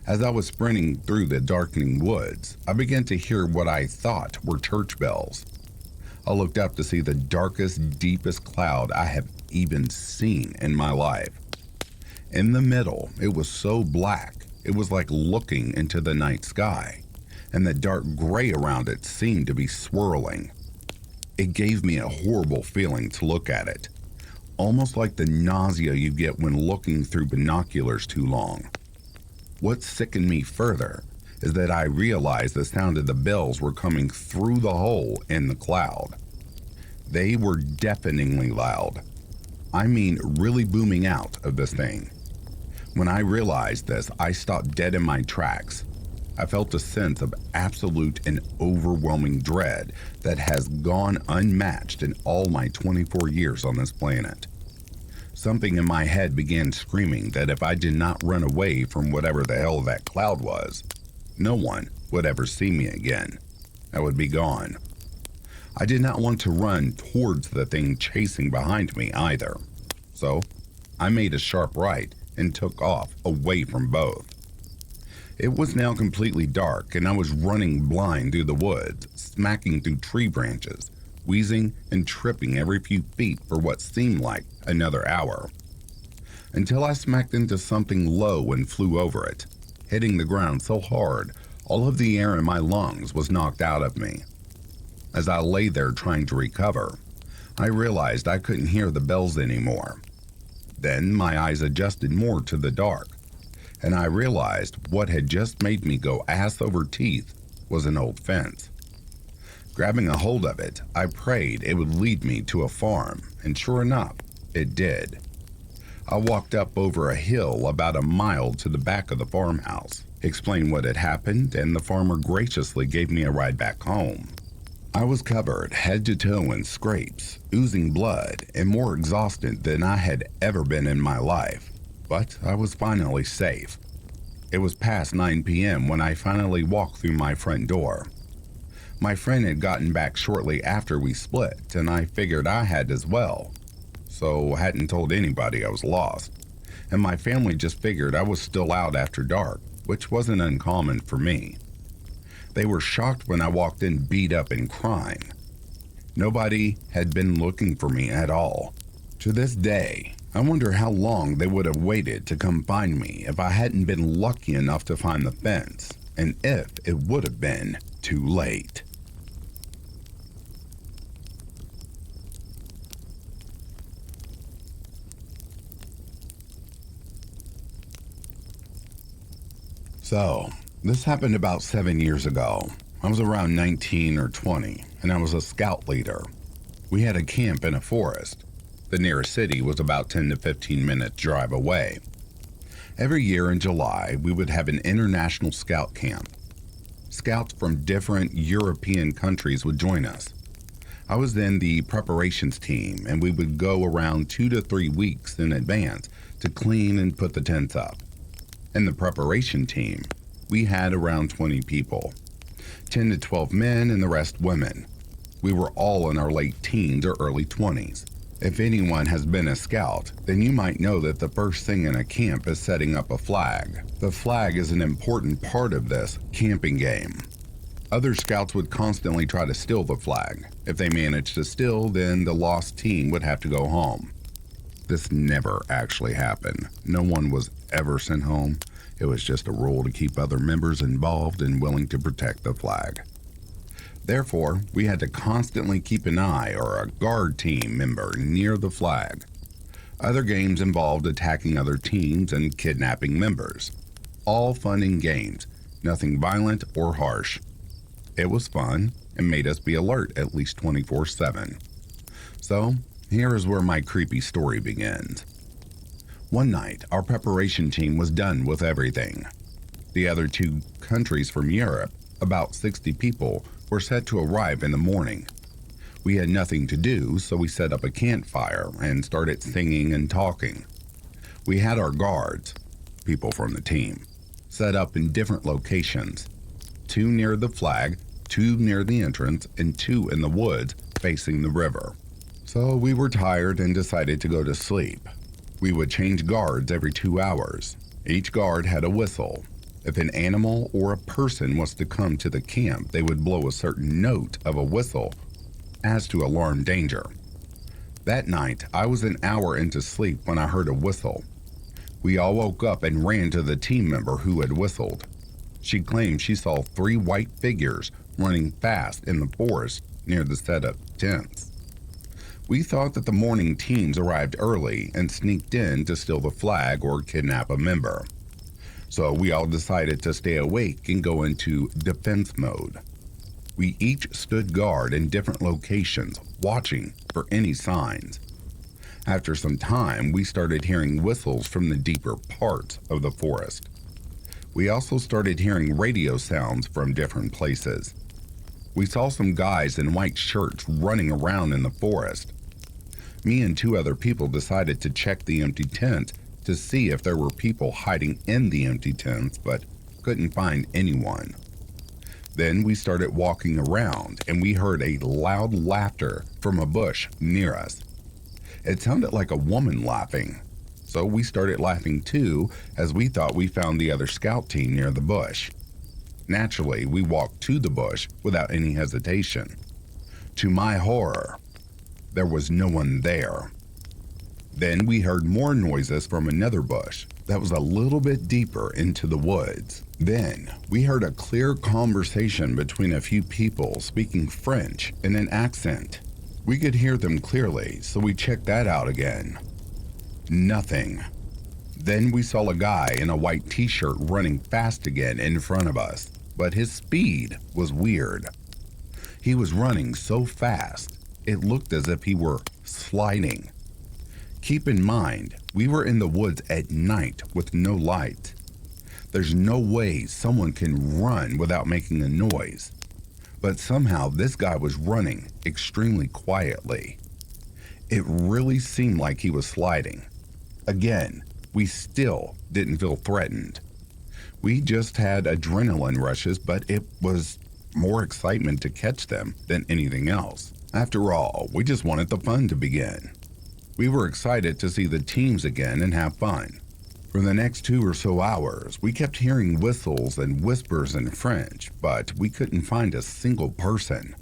As I was sprinting through the darkening woods, I began to hear what I thought were church bells. I looked up to see the darkest, deepest cloud I have even seen in my life. In the middle, it was so black, it was like looking into the night sky, and the dark gray around it seemed to be swirling. It gave me a horrible feeling to look at it, almost like the nausea you get when looking through binoculars too long. What sickened me further is that I realized the sound of the bells were coming through the hole in the cloud. They were deafeningly loud. I mean, really booming out of this thing. When I realized this, I stopped dead in my tracks. I felt a sense of absolute and overwhelming dread that has gone unmatched in all my 24 years on this planet. Something in my head began screaming that if I did not run away from whatever the hell that cloud was, no one would ever see me again. I would be gone. I did not want to run towards the thing chasing behind me either. So I made a sharp right and took off away from both. It was now completely dark and I was running blind through the woods, smacking through tree branches, wheezing and tripping every few feet for what seemed like another hour. Until I smacked into something low and flew over it, hitting the ground so hard All of the air in my lungs was knocked out of me. As I lay there trying to recover, I realized I couldn't hear the bells anymore. Then my eyes adjusted more to the dark, and I realized what had just made me go ass over teeth was an old fence. Grabbing a hold of it, I prayed it would lead me to a farm, and sure enough, it did. I walked up over a hill about a mile to the back of the farmhouse, explained what had happened, and the farmer graciously gave me a ride back home. I was covered head to toe in scrapes, oozing blood, and more exhausted than I had ever been in my life, but I was finally safe. It was past 9 p.m. when I finally walked through my front door. My friend had gotten back shortly after we split, and I figured I had as well, so hadn't told anybody I was lost, and my family just figured I was still out after dark, which wasn't uncommon for me. They were shocked when I walked in beat up and crying. Nobody had been looking for me at all. To this day, I wonder how long they would have waited to come find me if I hadn't been lucky enough to find the fence, and if it would have been too late. So, this happened about 7 years ago. I was around 19 or 20, and I was a scout leader. We had a camp in a forest. The nearest city was about 10 to 15 minute drive away. Every year in July, we would have an international scout camp. Scouts from different European countries would join us. I was in the preparations team, and we would go around 2 to 3 weeks in advance to clean and put the tents up. In the preparation team, we had around 20 people, 10 to 12 men and the rest women. We were all in our late teens or early 20s. If anyone has been a scout, then you might know that the first thing in a camp is setting up a flag. The flag is an important part of this camping game. Other scouts would constantly try to steal the flag. If they managed to steal, then the lost team would have to go home. This never actually happened. No one was ever sent home. It was just a rule to keep other members involved and willing to protect the flag. Therefore, we had to constantly keep an eye or a guard team member near the flag. Other games involved attacking other teams and kidnapping members. All fun and games, nothing violent or harsh. It was fun and made us be alert at least 24/7. So, here is where my creepy story begins. One night, our preparation team was done with everything. The other 2 countries from Europe, about 60 people, were set to arrive in the morning. We had nothing to do, so we set up a campfire and started singing and talking. We had our guards, people from the team, set up in different locations. 2 near the flag, 2 near the entrance, and 2 in the woods facing the river. So we were tired and decided to go to sleep. We would change guards every 2 hours. Each guard had a whistle. If an animal or a person was to come to the camp, they would blow a certain note of a whistle as to alarm danger. That night, I was an hour into sleep when I heard a whistle. We all woke up and ran to the team member who had whistled. She claimed she saw 3 white figures running fast in the forest near the set-up tents. We thought that the morning teams arrived early and sneaked in to steal the flag or kidnap a member. So we all decided to stay awake and go into defense mode. We each stood guard in different locations, watching for any signs. After some time, we started hearing whistles from the deeper parts of the forest. We also started hearing radio sounds from different places. We saw some guys in white shirts running around in the forest. Me and 2 other people decided to check the empty tent to see if there were people hiding in the empty tents, but couldn't find anyone. Then we started walking around and we heard a loud laughter from a bush near us. It sounded like a woman laughing, so we started laughing too, as we thought we found the other scout team near the bush. Naturally, we walked to the bush without any hesitation. To my horror, there was no one there. Then we heard more noises from another bush that was a little bit deeper into the woods. Then we heard a clear conversation between a few people speaking French in an accent. We could hear them clearly, so we checked that out again. Nothing. Then we saw a guy in a white t-shirt running fast again in front of us, but his speed was weird. He was running so fast, it looked as if he were sliding. Keep in mind, we were in the woods at night with no light. There's no way someone can run without making a noise. But somehow this guy was running extremely quietly. It really seemed like he was sliding. Again, we still didn't feel threatened. We just had adrenaline rushes, but it was more excitement to catch them than anything else. After all, we just wanted the fun to begin. We were excited to see the teams again and have fun. For the next 2 or so hours, we kept hearing whistles and whispers in French, but we couldn't find a single person.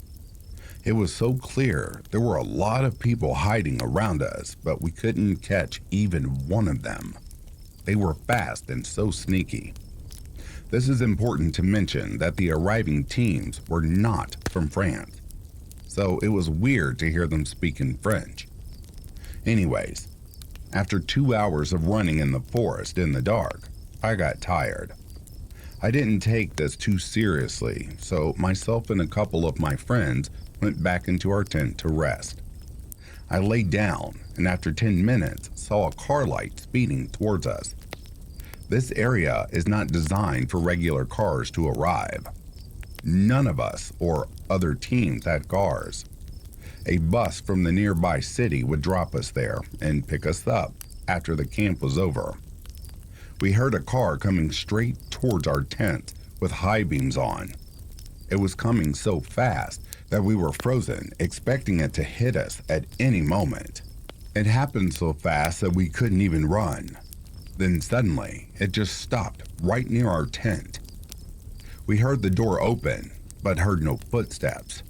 It was so clear there were a lot of people hiding around us, but we couldn't catch even one of them. They were fast and so sneaky. This is important to mention that the arriving teams were not from France, so it was weird to hear them speak in French. Anyways, after 2 hours of running in the forest in the dark, I got tired. I didn't take this too seriously, so myself and a couple of my friends went back into our tent to rest. I laid down and after 10 minutes saw a car light speeding towards us. This area is not designed for regular cars to arrive. None of us or other teams had cars. A bus from the nearby city would drop us there and pick us up after the camp was over. We heard a car coming straight towards our tent with high beams on. It was coming so fast that we were frozen, expecting it to hit us at any moment. It happened so fast that we couldn't even run. Then suddenly, it just stopped right near our tent. We heard the door open, but heard no footsteps.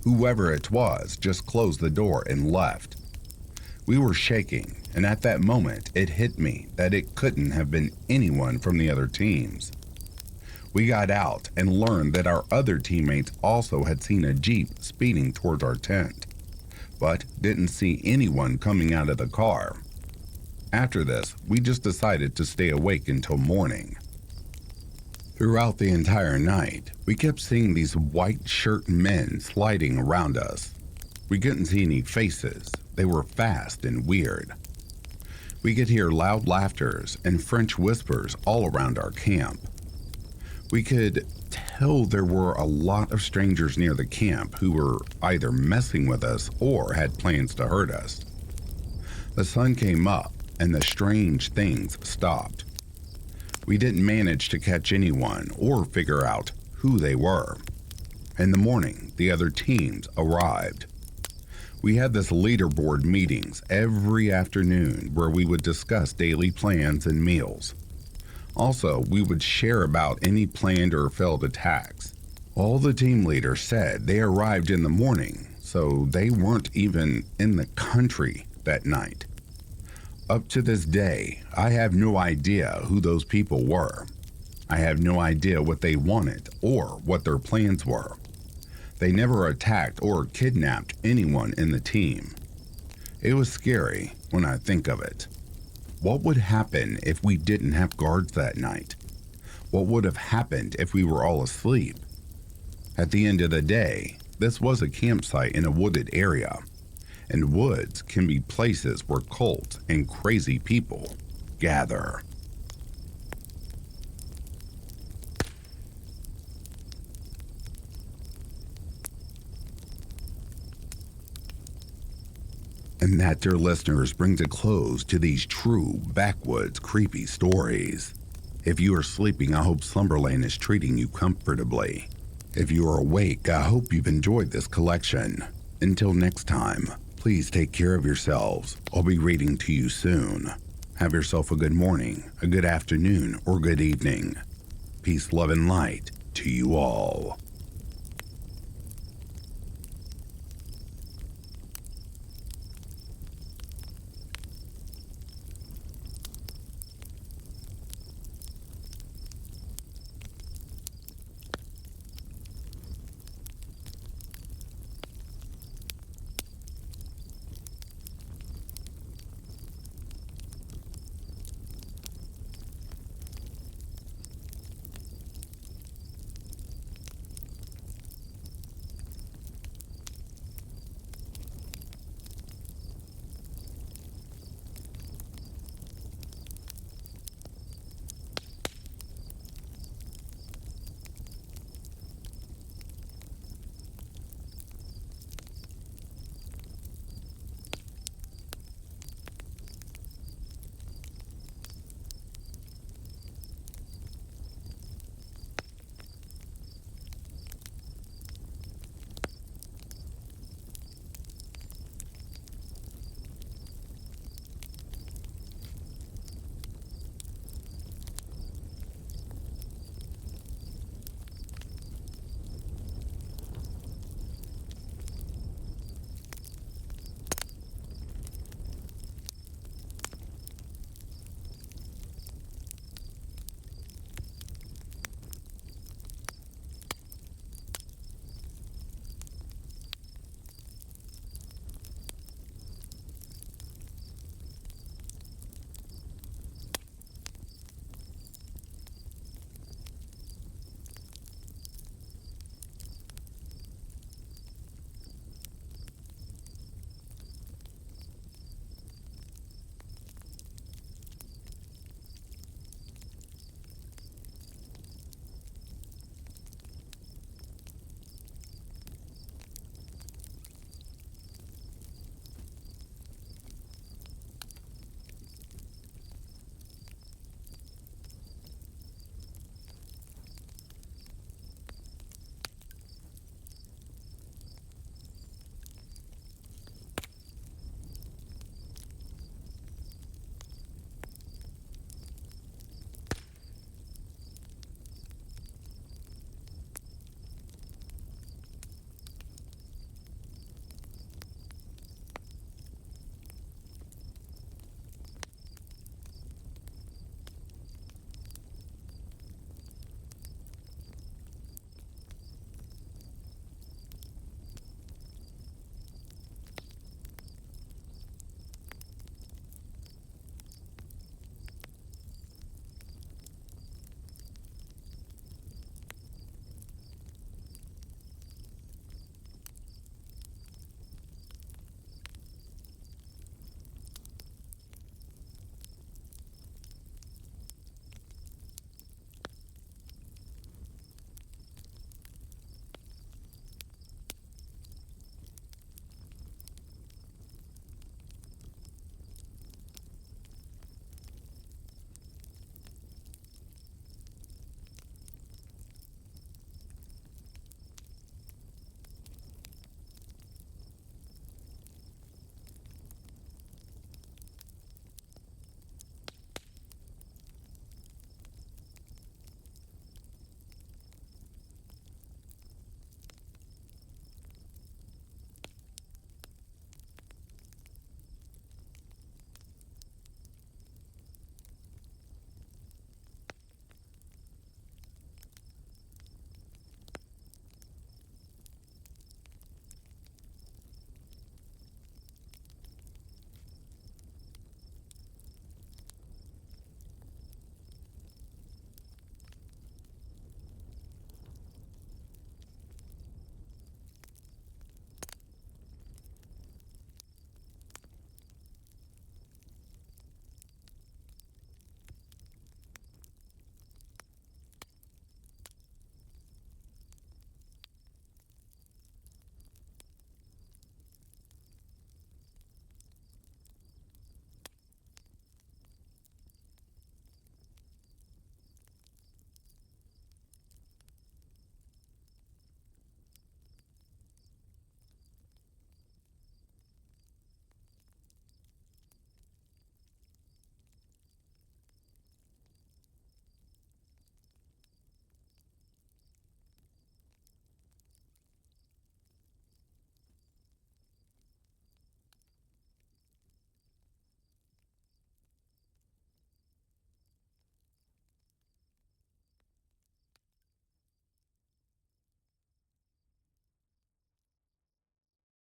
Whoever it was just closed the door and left. We were shaking, and at that moment it hit me that it couldn't have been anyone from the other teams. We got out and learned that our other teammates also had seen a Jeep speeding towards our tent, but didn't see anyone coming out of the car. After this, we just decided to stay awake until morning. Throughout the entire night, we kept seeing these white shirt men sliding around us. We couldn't see any faces. They were fast and weird. We could hear loud laughters and French whispers all around our camp. We could tell there were a lot of strangers near the camp who were either messing with us or had plans to hurt us. The sun came up and the strange things stopped. We didn't manage to catch anyone or figure out who they were. In the morning, the other teams arrived. We had this leaderboard meetings every afternoon where we would discuss daily plans and meals. Also, we would share about any planned or failed attacks. All the team leaders said they arrived in the morning, so they weren't even in the country that night. Up to this day, I have no idea who those people were. I have no idea what they wanted or what their plans were. They never attacked or kidnapped anyone in the team. It was scary when I think of it. What would happen if we didn't have guards that night? What would have happened if we were all asleep? At the end of the day, this was a campsite in a wooded area, and woods can be places where cults and crazy people gather. And that, dear listeners, brings a close to these true backwoods creepy stories. If you are sleeping, I hope Slumberland is treating you comfortably. If you are awake, I hope you've enjoyed this collection. Until next time, please take care of yourselves. I'll be reading to you soon. Have yourself a good morning, a good afternoon, or good evening. Peace, love, and light to you all.